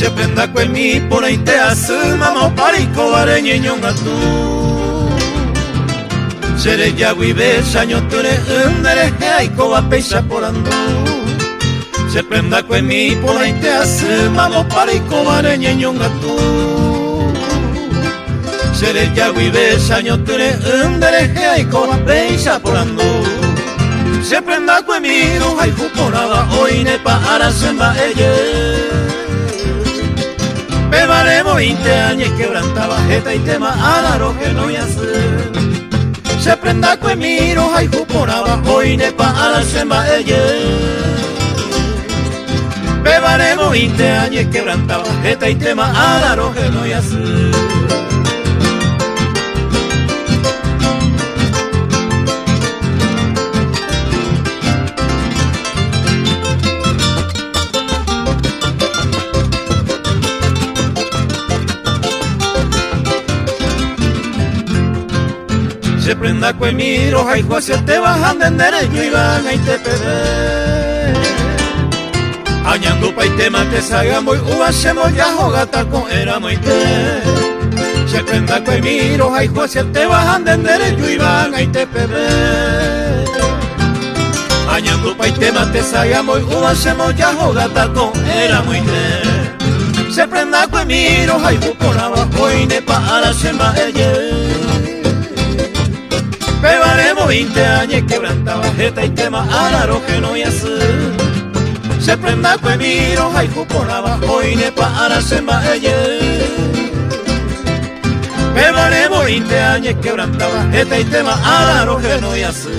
prenda kue mi pora ite asu mamo pariko ware nyenyonga tu Sere yagui besa nyoture undere aiko wa peisa porando Se prenda kue mi pora ite asu mamo pariko ware nyenyonga tu Sere yagui besa nyoture undere aiko wa peisa porando Se prenda kue mi no haiku poraba oine pa arasemba eye Bebaremo 20 años quebrantaba jeta y tema araro que no yasu Se prenda kue miro haiku poraba oine pa arasemba eye Bebaremo 20 años quebrantaba jeta y tema araro que no yasu Se prenda kue miro haiku hacia te bajan de dereño y van a ite pede Añando pa ite mate sagamo y uashemo ya jogata con era moite Se prenda kue miro haiku hacia te bajan de dereño y van a ite pede Añando pa ite mate sagamo y uashemo ya jogata con era moite Se prenda kue miro haiku poraba oine pa arasemba eye Bebaremo 20 años quebrantaba jeta y tema araro que no yasu Se prenda kue miro haiku poraba oine pa arasemba eye Bebaremo 20 años quebrantaba jeta y tema araro que no yasu